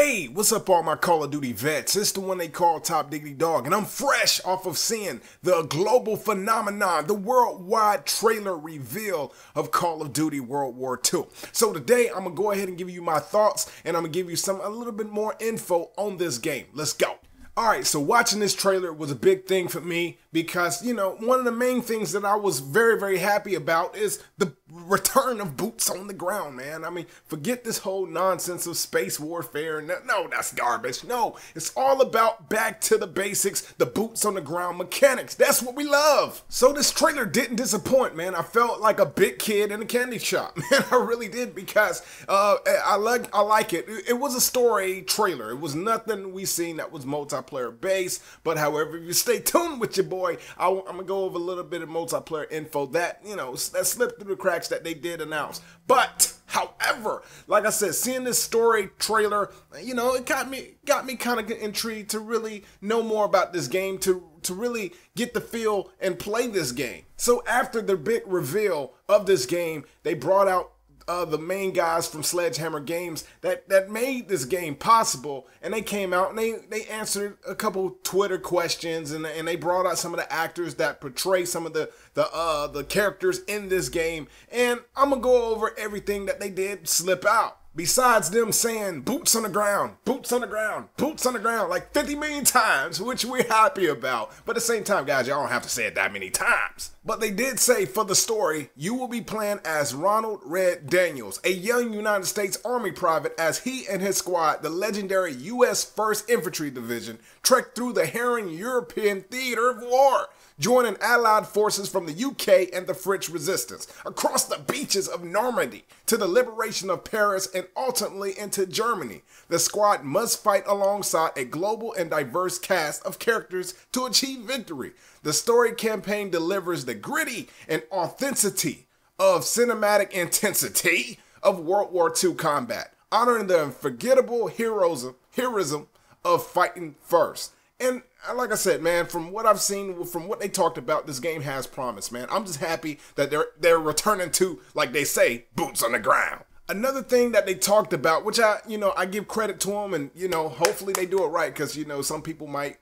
Hey, what's up all my Call of Duty vets? It's the one they call Top Diggity Dog, and I'm fresh off of seeing the global phenomenon, the worldwide trailer reveal of Call of Duty World War II. So today, I'm going to go ahead and give you my thoughts, and I'm going to give you a little bit more info on this game. Let's go. Alright, so watching this trailer was a big thing for me because, one of the main things that I was very, very happy about is the return of boots on the ground, man. I mean, forget this whole nonsense of space warfare. No, that's garbage. No, it's all about back to the basics, the boots on the ground mechanics. That's what we love. So this trailer didn't disappoint, man. I felt like a big kid in a candy shop, man. I really did because I like it. It was a story trailer. It was nothing we seen that was multiplayer based, but however, if you stay tuned with your boy, I'm gonna go over a little bit of multiplayer info that that slipped through the cracks that they did announce. But however, like I said, seeing this story trailer, it got me kind of intrigued to really know more about this game, to really get the feel and play this game. So after the big reveal of this game, they brought out the main guys from Sledgehammer Games that made this game possible, and they came out and they answered a couple Twitter questions, and they brought out some of the actors that portray some of the characters in this game, and I'm gonna go over everything that they did slip out. Besides them saying boots on the ground, boots on the ground, boots on the ground like 50 million times, which we're happy about. But at the same time, guys, y'all don't have to say it that many times. But they did say for the story, you will be playing as Ronald Red Daniels, a young United States Army private, as he and his squad, the legendary U.S. 1st Infantry Division, trek through the harrowing European theater of war, joining allied forces from the UK and the French resistance, across the beaches of Normandy to the liberation of Paris and ultimately into Germany. The squad must fight alongside a global and diverse cast of characters to achieve victory. The story campaign delivers the gritty and authenticity of cinematic intensity of World War II combat, honoring the unforgettable heroism of fighting first. And like I said, man, from what I've seen, from what they talked about, this game has promise, man. I'm just happy that they're returning to, like they say, boots on the ground. Another thing that they talked about, which I give credit to them, and, hopefully they do it right, because, some people might,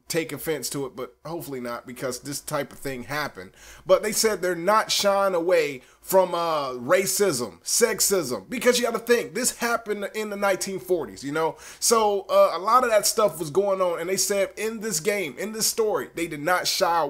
take offense to it, but hopefully not, because this type of thing happened. But they said they're not shying away from racism, sexism, because you got to think, this happened in the 1940s, So a lot of that stuff was going on, and they said in this game, in this story, they did not shy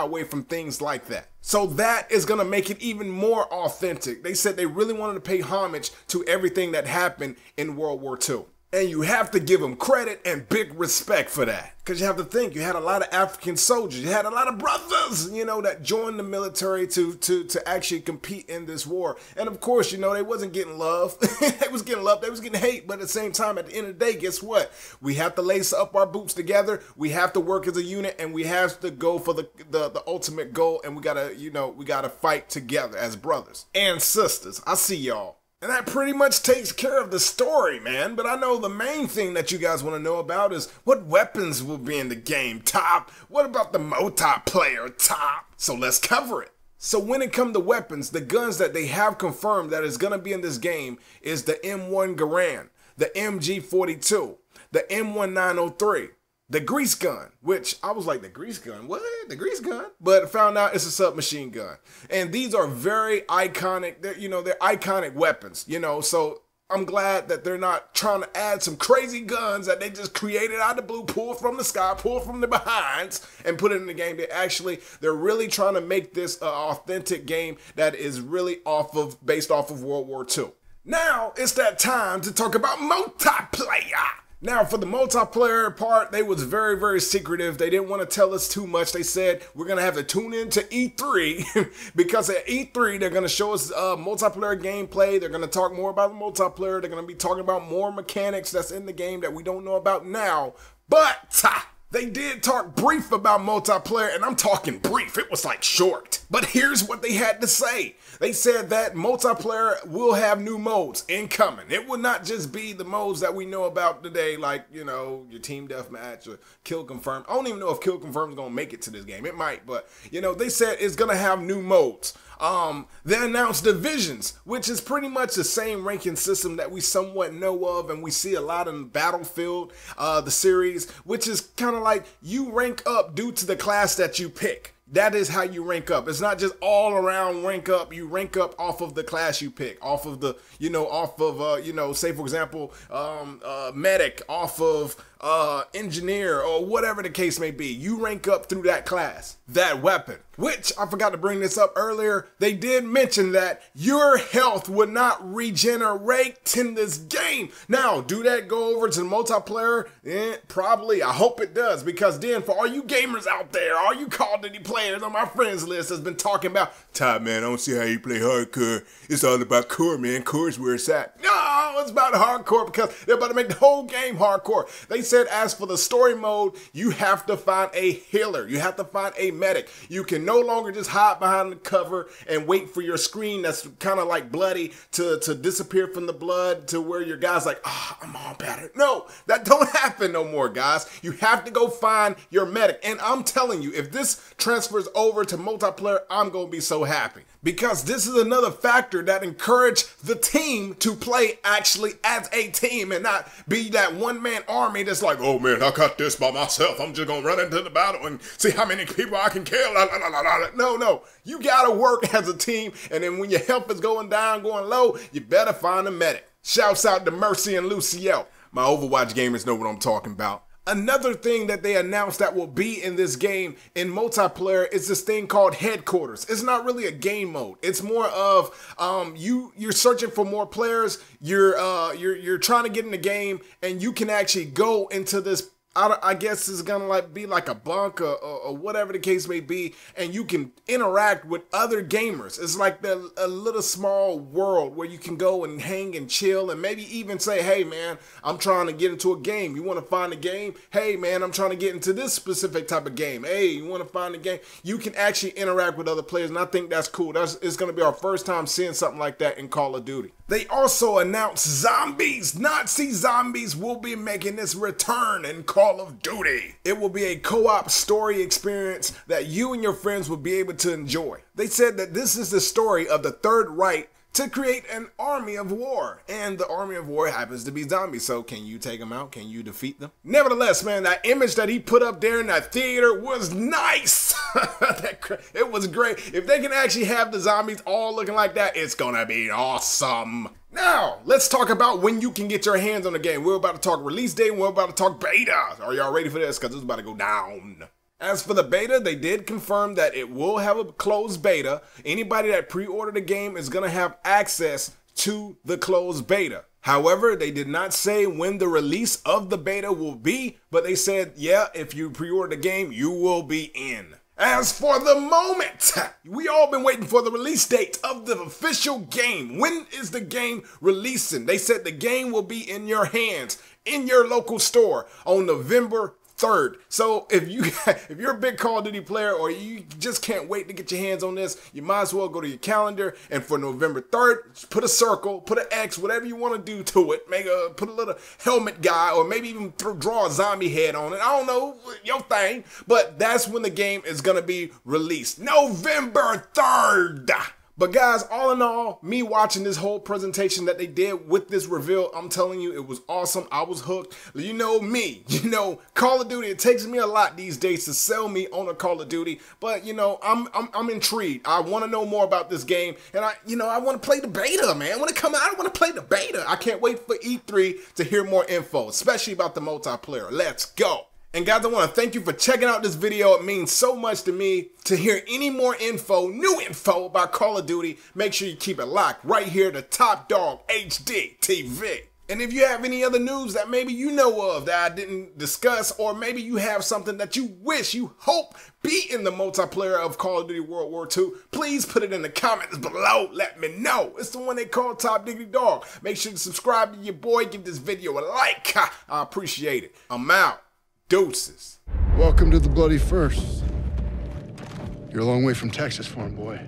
away from things like that. So that is going to make it even more authentic. They said they really wanted to pay homage to everything that happened in World War II. And you have to give them credit and big respect for that. Because you have to think, you had a lot of African soldiers. You had a lot of brothers, that joined the military to actually compete in this war. And of course, they wasn't getting love. They was getting love. They was getting hate. But at the same time, at the end of the day, guess what? We have to lace up our boots together. We have to work as a unit, and we have to go for the ultimate goal. And we gotta fight together as brothers and sisters. I see y'all. And that pretty much takes care of the story, man. But I know the main thing that you guys want to know about is what weapons will be in the game, Top. What about the multiplayer, Top? So let's cover it. So when it comes to weapons, the guns that they have confirmed that is going to be in this game is the M1 Garand, the MG42, the M1903. The grease gun, which I was like, the grease gun? What? The grease gun? But found out it's a submachine gun. And these are very iconic, they're iconic weapons, so I'm glad that they're not trying to add some crazy guns that they just created out of the blue, pulled from the sky, pulled from the behinds, and put it in the game. They're really trying to make this an authentic game that is really based off of World War II. Now, it's that time to talk about multiplayer. Now, for the multiplayer part, they was very, very secretive. They didn't want to tell us too much. They said we're going to have to tune in to E3 because at E3, they're going to show us multiplayer gameplay. They're going to talk more about the multiplayer. They're going to be talking about more mechanics that's in the game that we don't know about now. But they did talk brief about multiplayer, and I'm talking brief. It was like short. But here's what they had to say. They said that multiplayer will have new modes incoming. It will not just be the modes that we know about today, like, your team deathmatch or kill confirm. I don't even know if kill confirm is going to make it to this game. It might, but, they said it's going to have new modes. They announced divisions, which is pretty much the same ranking system that we somewhat know of and we see a lot in Battlefield, the series, which is kind of like you rank up due to the class that you pick. That is how you rank up. It's not just all around rank up. You rank up off of the class you pick, off of the, say for example, medic, off of engineer, or whatever the case may be. You rank up through that class, that weapon, which I forgot to bring this up earlier. They did mention that your health would not regenerate in this game. Now, do that go over to the multiplayer? Probably. I hope it does, because then for all you gamers out there, all you Call of Duty players on my friends list has been talking about, Todd, man, I don't see how you play hardcore. It's all about core, man. Core's where it's at. No, it's about hardcore because they're about to make the whole game hardcore. They said as for the story mode, you have to find a healer. You have to find a medic. You can no longer just hide behind the cover and wait for your screen that's kind of like bloody to disappear from the blood to where your guy's like, I'm all battered. No, that don't happen no more, guys. You have to go find your medic. And I'm telling you, if this transfers over to multiplayer, I'm going to be so happy. Because this is another factor that encouraged the team to play actually as a team and not be that one-man army that's like, oh man, I got this by myself. I'm just going to run into the battle and see how many people I can kill. No. You got to work as a team. And then when your health is going down, going low, you better find a medic. Shouts out to Mercy and Lucio. My Overwatch gamers know what I'm talking about. Another thing that they announced that will be in this game in multiplayer is this thing called headquarters. It's not really a game mode. It's more of you're searching for more players. You're trying to get in the game, and you can actually go into this. I guess it's gonna be like a bunk or whatever the case may be, and you can interact with other gamers. It's like a little small world where you can go and hang and chill and maybe even say, hey man, I'm trying to get into a game. You want to find a game? Hey man, I'm trying to get into this specific type of game. Hey, you want to find a game? You can actually interact with other players, and I think that's cool. It's gonna be our first time seeing something like that in Call of Duty. They also announced zombies. Nazi zombies will be making its return in Call of Duty. It will be a co-op story experience that you and your friends will be able to enjoy. They said that this is the story of the Third Reich to create an army of war. And the army of war happens to be zombies. So can you take them out? Can you defeat them? Nevertheless, man, that image that he put up there in that theater was nice. It was great. If they can actually have the zombies all looking like that, it's gonna be awesome. Now, let's talk about when you can get your hands on the game. We're about to talk release date and we're about to talk beta. Are y'all ready for this? Because it's about to go down. As for the beta, they did confirm that it will have a closed beta. Anybody that pre-ordered the game is going to have access to the closed beta. However, they did not say when the release of the beta will be, but they said, yeah, if you pre-order the game, you will be in. As for the moment, we all been waiting for the release date of the official game. When is the game releasing? They said the game will be in your hands, in your local store on November 3rd. So if you're a big Call of Duty player or you just can't wait to get your hands on this, you might as well go to your calendar and for November 3rd, put a circle, put an X, whatever you want to do to it. Put a little helmet guy or maybe even draw a zombie head on it. I don't know, your thing. But that's when the game is going to be released. November 3rd. But guys, all in all, me watching this whole presentation that they did with this reveal, I'm telling you, it was awesome. I was hooked. You know me, Call of Duty, it takes me a lot these days to sell me on a Call of Duty, but I'm intrigued. I want to know more about this game, and I want to play the beta, man. When it come out, I want to play the beta. I can't wait for E3 to hear more info, especially about the multiplayer. Let's go. And guys, I want to thank you for checking out this video. It means so much to me to hear any more info, new info about Call of Duty. Make sure you keep it locked right here to Top Dog HD TV. And if you have any other news that maybe you know of that I didn't discuss, or maybe you have something that you wish, you hope be in the multiplayer of Call of Duty World War II, please put it in the comments below. Let me know. It's the one they call Top Diggity Dog. Make sure to subscribe to your boy. Give this video a like. I appreciate it. I'm out. Deuces. Welcome to the bloody first. You're a long way from Texas, farm boy.